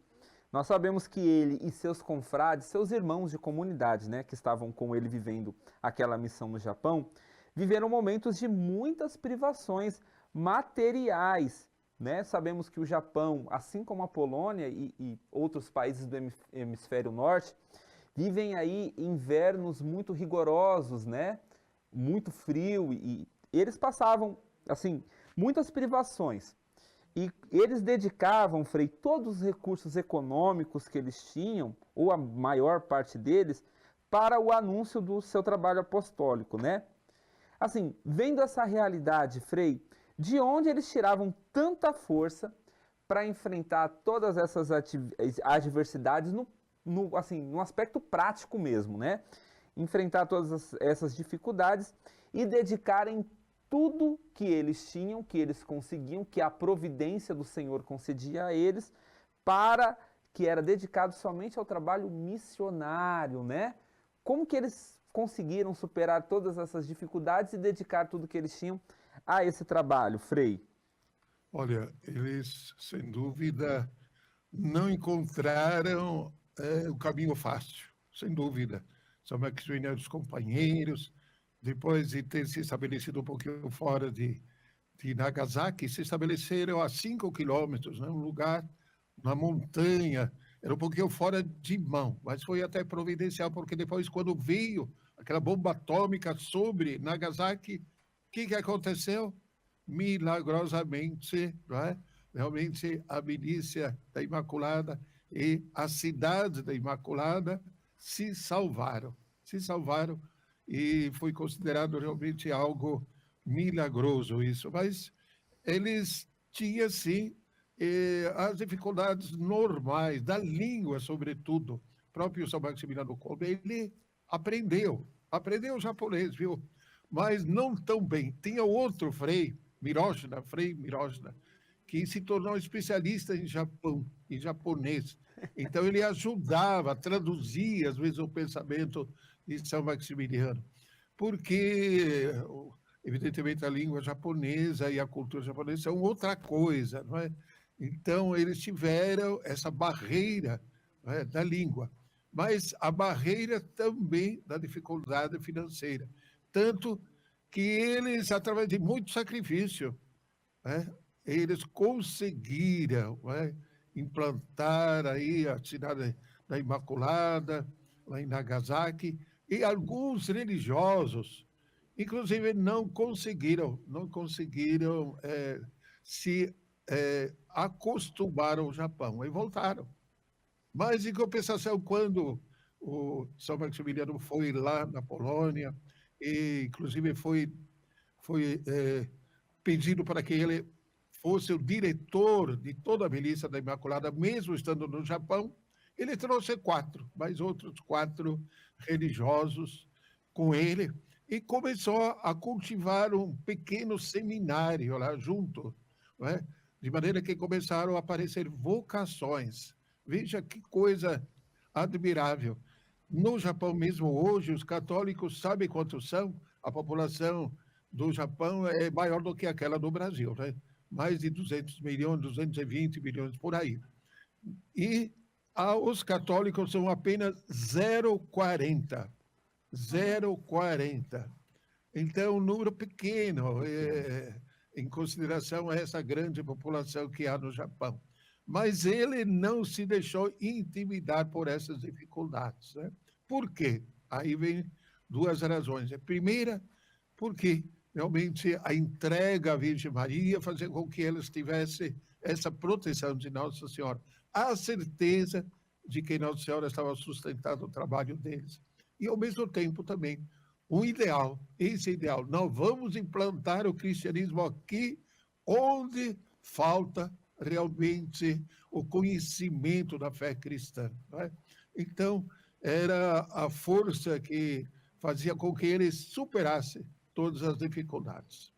A: nós sabemos que ele e seus confrades, seus irmãos de comunidade, né, que estavam com ele vivendo aquela missão no Japão, viveram momentos de muitas privações materiais, né? Sabemos que o Japão, assim como a Polônia e outros países do hemisfério norte, vivem aí invernos muito rigorosos, né? Muito frio e eles passavam, assim, muitas privações. E eles dedicavam, Frei, todos os recursos econômicos que eles tinham, ou a maior parte deles, para o anúncio do seu trabalho apostólico, né? Assim, vendo essa realidade, Frei, de onde eles tiravam tanta força para enfrentar todas essas adversidades no aspecto prático mesmo, né? Enfrentar todas essas dificuldades e dedicarem tudo que eles tinham, que eles conseguiam, que a providência do Senhor concedia a eles, para que era dedicado somente ao trabalho missionário, né? Como que eles conseguiram superar todas essas dificuldades e dedicar tudo que eles tinham a esse trabalho, Frei?
B: Olha, eles, sem dúvida, não encontraram o caminho fácil, sem dúvida. São dos companheiros, depois de ter se estabelecido um pouquinho fora de Nagasaki, se estabeleceram a 5 quilômetros, né, um lugar na montanha, era um pouquinho fora de mão, mas foi até providencial, porque depois, quando veio aquela bomba atômica sobre Nagasaki, o que aconteceu? Milagrosamente, não é? Realmente a milícia da Imaculada e a cidade da Imaculada se salvaram, e foi considerado realmente algo milagroso isso. Mas eles tinham, sim, as dificuldades normais, da língua, sobretudo. O próprio São Maximiliano Kolbe, ele aprendeu japonês, viu? Mas não tão bem. Tinha outro Frei Miroshina, que se tornou especialista em japonês. Então, ele ajudava, traduzia, às vezes, o pensamento de São Maximiliano. Porque, evidentemente, a língua japonesa e a cultura japonesa são outra coisa, não é? Então, eles tiveram essa barreira, não é, da língua, mas a barreira também da dificuldade financeira. Tanto que eles, através de muito sacrifício, né, eles conseguiram, né, implantar aí a cidade da Imaculada, lá em Nagasaki, e alguns religiosos, inclusive, não conseguiram se acostumar ao Japão e voltaram. Mas, em compensação, quando o São Maximiliano foi lá na Polônia, e, inclusive, foi pedido para que ele fosse o diretor de toda a milícia da Imaculada, mesmo estando no Japão, ele trouxe 4, mais outros 4 religiosos com ele, e começou a cultivar um pequeno seminário lá junto, não é? de maneira que começaram a aparecer vocações. Veja que coisa admirável. No Japão mesmo hoje, os católicos sabem quantos são? A população do Japão é maior do que aquela do Brasil, né? Mais de 200 milhões, 220 milhões por aí. E os católicos são apenas 0,40. 0,40. Então, um número pequeno, em consideração a essa grande população que há no Japão. Mas ele não se deixou intimidar por essas dificuldades, né? Por quê? Aí vem duas razões. A primeira, porque realmente a entrega à Virgem Maria fazia com que eles tivessem essa proteção de Nossa Senhora, a certeza de que Nossa Senhora estava sustentando o trabalho deles. E, ao mesmo tempo, também, um ideal, esse ideal, nós vamos implantar o cristianismo aqui onde falta realmente o conhecimento da fé cristã. Né? Então, era a força que fazia com que eles superassem todas as dificuldades.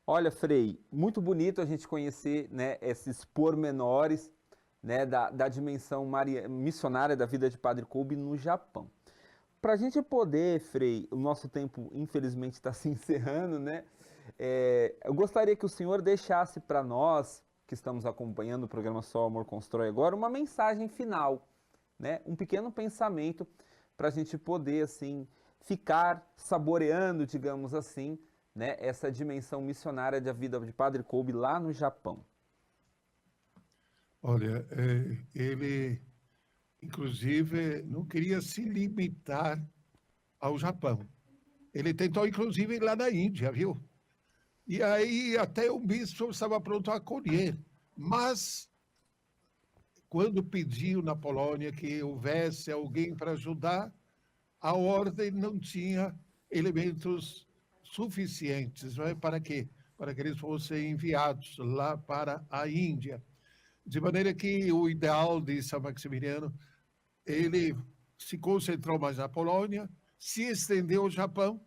A: Olha, Frei, muito bonito a gente conhecer, né, esses pormenores, né, da dimensão missionária da vida de Padre Kolbe no Japão. Para a gente poder, Frei, o nosso tempo infelizmente está se encerrando, né? Eu gostaria que o senhor deixasse para nós, que estamos acompanhando o programa Só Amor Constrói agora, uma mensagem final, né? Um pequeno pensamento para a gente poder, assim, ficar saboreando, digamos assim, né, essa dimensão missionária da vida de Padre Kolbe lá no Japão.
B: Olha, ele, inclusive, não queria se limitar ao Japão. Ele tentou, inclusive, ir lá na Índia, viu? E aí até o bispo estava pronto a acolher. Mas, quando pediu na Polônia que houvesse alguém para ajudar, a ordem não tinha elementos suficientes, não é? Para quê? Para que eles fossem enviados lá para a Índia. De maneira que o ideal de São Maximiliano, ele se concentrou mais na Polônia, se estendeu ao Japão,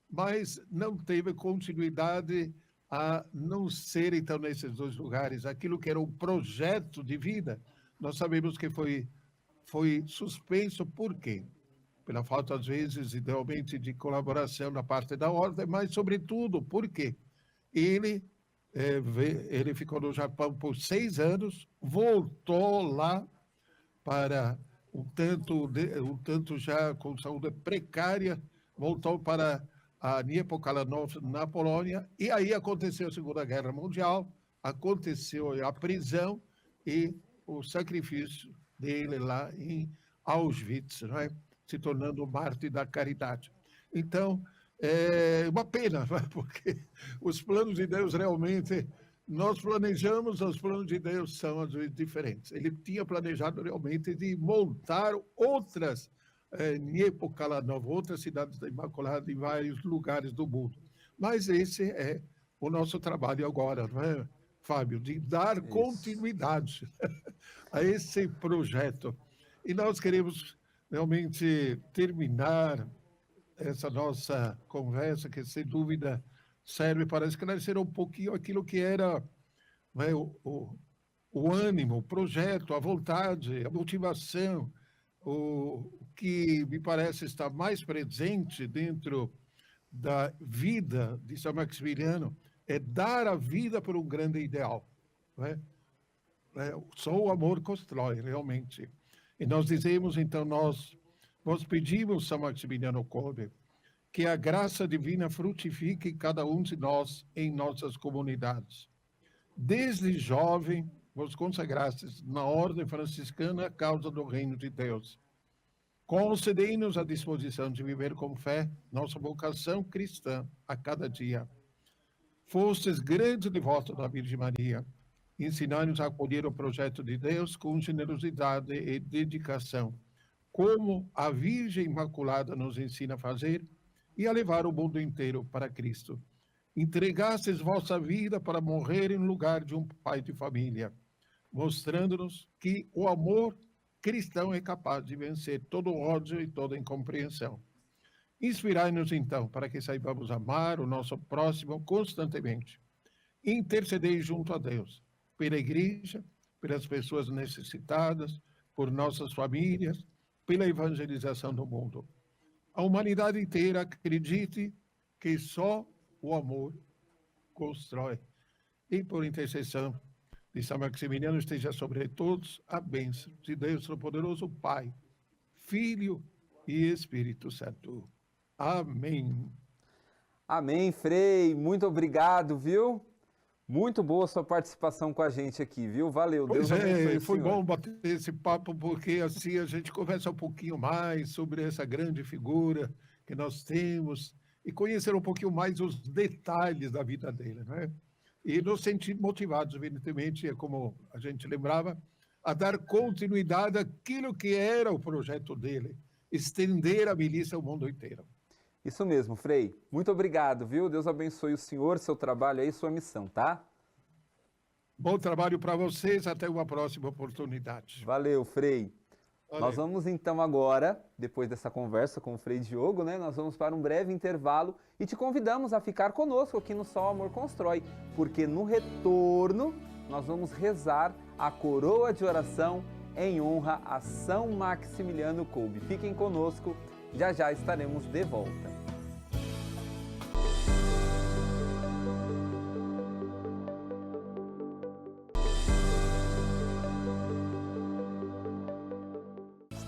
B: mas não teve continuidade a não ser, então, nesses dois lugares. Aquilo que era um projeto de vida, nós sabemos que foi suspenso. Por quê? Pela falta, às vezes, idealmente, de colaboração da parte da ordem, mas, sobretudo, porque ele ficou no Japão por 6 anos, voltou lá para um tanto já com saúde precária, voltou para a Niepokalanów, na Polônia, e aí aconteceu a Segunda Guerra Mundial, aconteceu a prisão e o sacrifício dele lá em Auschwitz, não é? Se tornando um mártir da caridade. Então, é uma pena, porque os planos de Deus realmente, nós planejamos, os planos de Deus são às vezes diferentes. Ele tinha planejado realmente de montar outras Niepokalanów, outras cidades da Imaculada em vários lugares do mundo. Mas esse é o nosso trabalho agora, não é, Fábio? De dar continuidade a esse projeto. E nós queremos realmente terminar essa nossa conversa, que sem dúvida serve para esclarecer um pouquinho aquilo que era, né, o ânimo, o projeto, a vontade, a motivação, o que me parece estar mais presente dentro da vida de São Maximiliano é dar a vida por um grande ideal. Né? Só o amor constrói, realmente. E nós dizemos, então, nós pedimos, São Maximiliano Kolbe, que a graça divina frutifique em cada um de nós, em nossas comunidades. Desde jovem, vos consagrastes na ordem franciscana a causa do reino de Deus. Concedei-nos a disposição de viver com fé nossa vocação cristã a cada dia. Fostes grande devoto da Virgem Maria. Ensinai-nos a acolher o projeto de Deus com generosidade e dedicação, como a Virgem Imaculada nos ensina a fazer, e a levar o mundo inteiro para Cristo. Entregastes vossa vida para morrer em lugar de um pai de família, mostrando-nos que o amor cristão é capaz de vencer todo ódio e toda incompreensão. Inspirai-nos, então, para que saibamos amar o nosso próximo constantemente. Intercedei junto a Deus, pela igreja, pelas pessoas necessitadas, por nossas famílias, pela evangelização do mundo. A humanidade inteira acredite que só o amor constrói. E por intercessão de São Maximiliano esteja sobre todos a bênção de Deus Todo-Poderoso, Pai, Filho e Espírito Santo. Amém.
A: Amém, Frei. Muito obrigado, viu? Muito boa sua participação com a gente aqui, viu? Valeu.
B: Pois
A: Deus abençoe o
B: foi
A: senhor.
B: bom bater esse papo, porque assim a gente conversa um pouquinho mais sobre essa grande figura que nós temos e conhecer um pouquinho mais os detalhes da vida dele, né? E nos sentir motivados, evidentemente, é como a gente lembrava, a dar continuidade àquilo que era o projeto dele, estender a milícia ao mundo inteiro.
A: Isso mesmo, Frei. Muito obrigado, viu? Deus abençoe o senhor, seu trabalho aí, sua missão, tá?
B: Bom trabalho para vocês, até uma próxima oportunidade.
A: Valeu, Frei.
B: Valeu.
A: Nós vamos então agora, depois dessa conversa com o Frei Diogo, né? Nós vamos para um breve intervalo e te convidamos a ficar conosco aqui no Só o Amor Constrói, porque no retorno nós vamos rezar a coroa de oração em honra a São Maximiliano Kolbe. Fiquem conosco, já já estaremos de volta.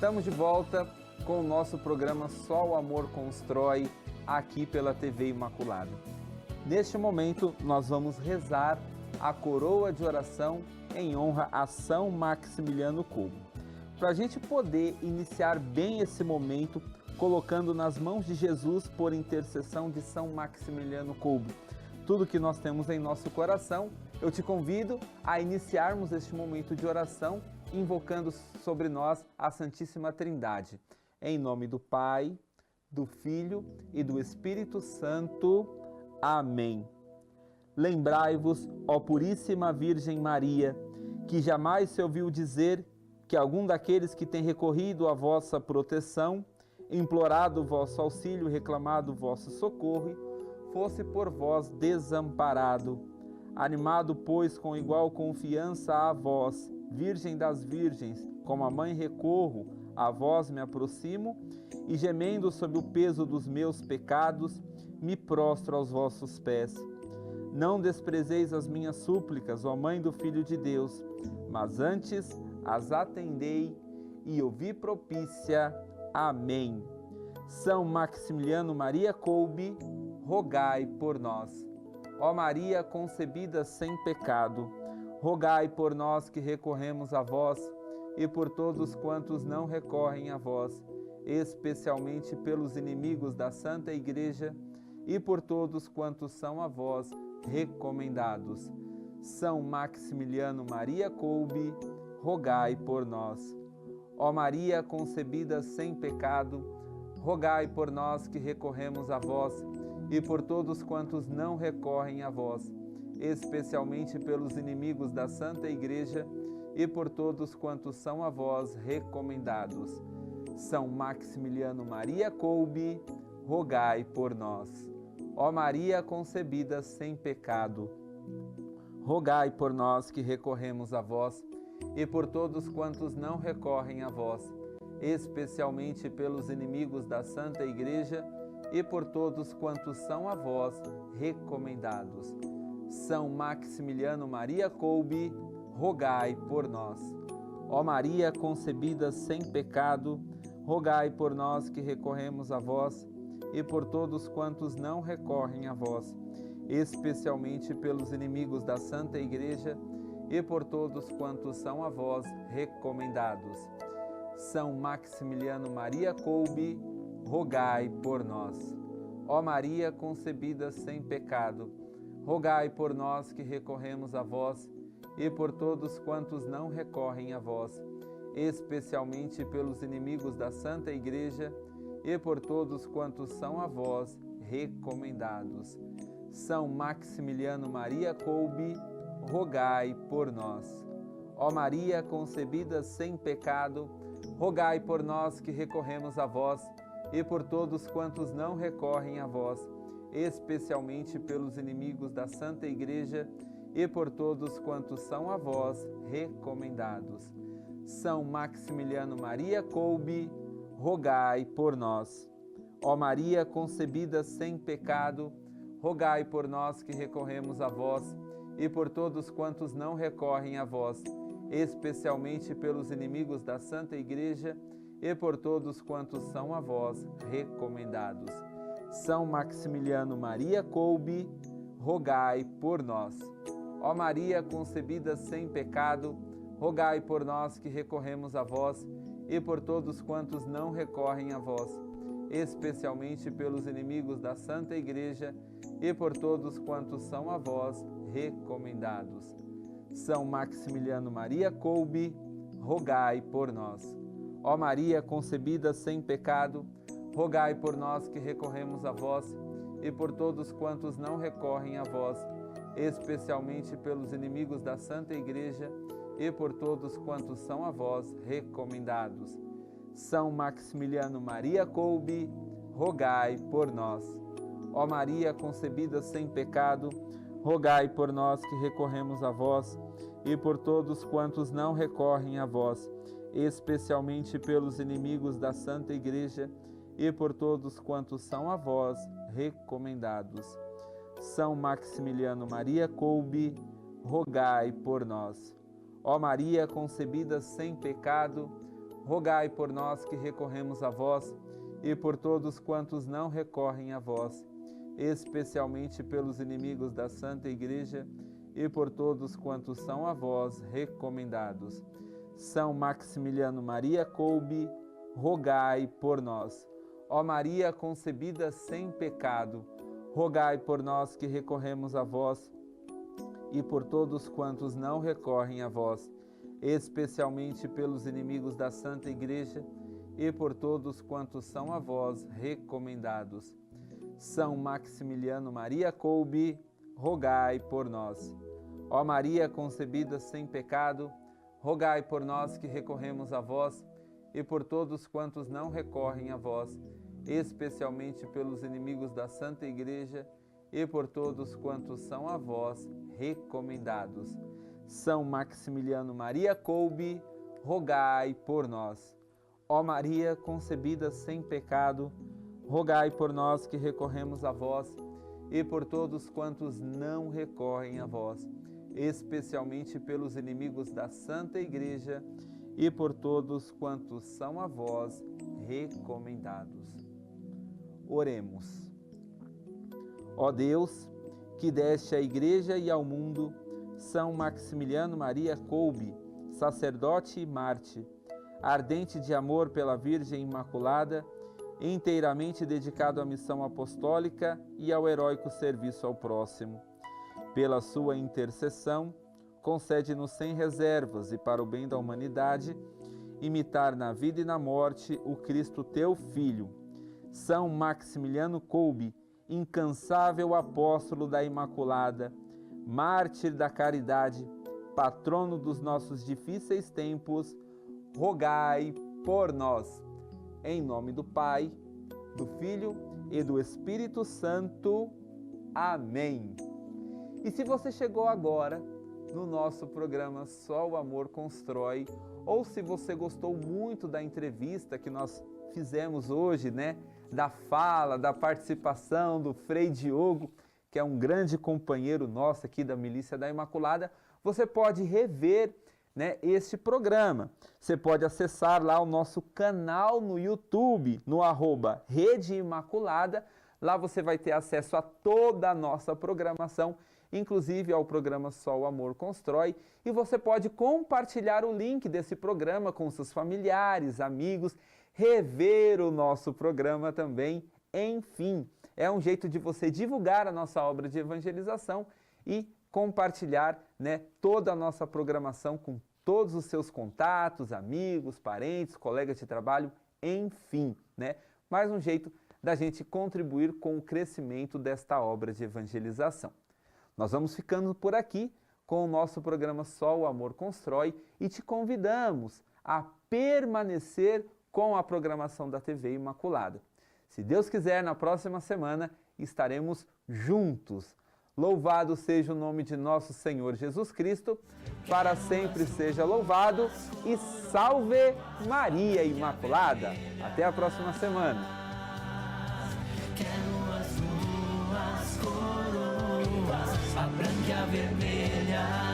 A: Estamos de volta com o nosso programa Só o Amor Constrói, aqui pela TV Imaculada. Neste momento, nós vamos rezar a coroa de oração em honra a São Maximiliano Kolbe. Para a gente poder iniciar bem esse momento, colocando nas mãos de Jesus por intercessão de São Maximiliano Kolbe tudo que nós temos em nosso coração, eu te convido a iniciarmos este momento de oração invocando sobre nós a Santíssima Trindade. Em nome do Pai, do Filho e do Espírito Santo. Amém. Lembrai-vos, ó Puríssima Virgem Maria, que jamais se ouviu dizer que algum daqueles que tem recorrido à vossa proteção, implorado o vosso auxílio, reclamado o vosso socorro, fosse por vós desamparado. Animado, pois, com igual confiança a vós, Virgem das Virgens, como a mãe recorro, a vós me aproximo, e gemendo sob o peso dos meus pecados, me prostro aos vossos pés. Não desprezeis as minhas súplicas, ó Mãe do Filho de Deus, mas antes as atendei e ouvi propícia. Amém. São Maximiliano Maria Kolbe, rogai por nós. Ó Maria concebida sem pecado, rogai por nós que recorremos a vós e por todos quantos não recorrem a vós, especialmente pelos inimigos da Santa Igreja e por todos quantos são a vós recomendados. São Maximiliano Maria Kolbe, rogai por nós. Ó Maria concebida sem pecado, rogai por nós que recorremos a vós e por todos quantos não recorrem a vós, especialmente pelos inimigos da Santa Igreja e por todos quantos são a vós recomendados. São Maximiliano Maria Kolbe, rogai por nós. Ó Maria concebida sem pecado, rogai por nós que recorremos a vós e por todos quantos não recorrem a vós, especialmente pelos inimigos da Santa Igreja e por todos quantos são a vós recomendados. São Maximiliano Maria Kolbe, rogai por nós. Ó Maria concebida sem pecado, rogai por nós que recorremos a vós e por todos quantos não recorrem a vós, especialmente pelos inimigos da Santa Igreja e por todos quantos são a vós recomendados. São Maximiliano Maria Kolbe, rogai por nós. Ó Maria concebida sem pecado, rogai por nós que recorremos a vós e por todos quantos não recorrem a vós, especialmente pelos inimigos da Santa Igreja e por todos quantos são a vós recomendados. São Maximiliano Maria Kolbe, rogai por nós. Ó Maria concebida sem pecado, rogai por nós que recorremos a vós e por todos quantos não recorrem a vós, especialmente pelos inimigos da Santa Igreja e por todos quantos são a vós recomendados. São Maximiliano Maria Kolbe, rogai por nós. Ó Maria concebida sem pecado, rogai por nós que recorremos a vós e por todos quantos não recorrem a vós, especialmente pelos inimigos da Santa Igreja e por todos quantos são a vós recomendados. São Maximiliano Maria Kolbe, rogai por nós. Ó Maria concebida sem pecado, rogai por nós que recorremos a vós e por todos quantos não recorrem a vós, especialmente pelos inimigos da Santa Igreja e por todos quantos são a vós recomendados. São Maximiliano Maria Kolbe, rogai por nós. Ó Maria concebida sem pecado, rogai por nós que recorremos a vós e por todos quantos não recorrem a vós, especialmente pelos inimigos da Santa Igreja e por todos quantos são a vós recomendados. São Maximiliano Maria Kolbe, rogai por nós. Ó Maria concebida sem pecado, rogai por nós que recorremos a vós e por todos quantos não recorrem a vós, especialmente pelos inimigos da Santa Igreja e por todos quantos são a vós recomendados. São Maximiliano Maria Kolbe, rogai por nós. Ó Maria concebida sem pecado, rogai por nós que recorremos a vós e por todos quantos não recorrem a vós, especialmente pelos inimigos da Santa Igreja e por todos quantos são a vós recomendados. São Maximiliano Maria Kolbe, rogai por nós. Ó Maria concebida sem pecado, rogai por nós que recorremos a vós e por todos quantos não recorrem a vós, especialmente pelos inimigos da Santa Igreja e por todos quantos são a vós recomendados. São Maximiliano Maria Kolbe, rogai por nós. Ó Maria concebida sem pecado, rogai por nós que recorremos a vós e por todos quantos não recorrem a vós, especialmente pelos inimigos da Santa Igreja e por todos quantos são a vós recomendados. São Maximiliano Maria Kolbe, rogai por nós. Ó Maria concebida sem pecado, rogai por nós que recorremos a vós e por todos quantos não recorrem a vós, especialmente pelos inimigos da Santa Igreja e por todos quantos são a vós recomendados. Oremos. Ó Deus, que deste à Igreja e ao mundo São Maximiliano Maria Kolbe, sacerdote e mártir, ardente de amor pela Virgem Imaculada, inteiramente dedicado à missão apostólica e ao heróico serviço ao próximo. Pela sua intercessão, concede-nos sem reservas e para o bem da humanidade, imitar na vida e na morte o Cristo teu Filho. São Maximiliano Kolbe, incansável apóstolo da Imaculada, mártir da caridade, patrono dos nossos difíceis tempos, rogai por nós. Em nome do Pai, do Filho e do Espírito Santo. Amém. E se você chegou agora no nosso programa Só o Amor Constrói, ou se você gostou muito da entrevista que nós fizemos hoje, né? Da fala, da participação do Frei Diogo, que é um grande companheiro nosso aqui da Milícia da Imaculada, você pode rever, né, este programa. Você pode acessar lá o nosso canal no YouTube, no @Rede Imaculada. Lá você vai ter acesso a toda a nossa programação, inclusive ao programa Só o Amor Constrói. E você pode compartilhar o link desse programa com seus familiares, amigos, rever o nosso programa também. Enfim, é um jeito de você divulgar a nossa obra de evangelização e compartilhar, né, toda a nossa programação com todos os seus contatos, amigos, parentes, colegas de trabalho, enfim, né? Mais um jeito da gente contribuir com o crescimento desta obra de evangelização. Nós vamos ficando por aqui com o nosso programa Só o Amor Constrói e te convidamos a permanecer com a programação da TV Imaculada. Se Deus quiser, na próxima semana estaremos juntos. Louvado seja o nome de nosso Senhor Jesus Cristo, para sempre seja louvado e salve Maria Imaculada. Até a próxima semana.
C: Quero as tuas coroas, a branca e a vermelha.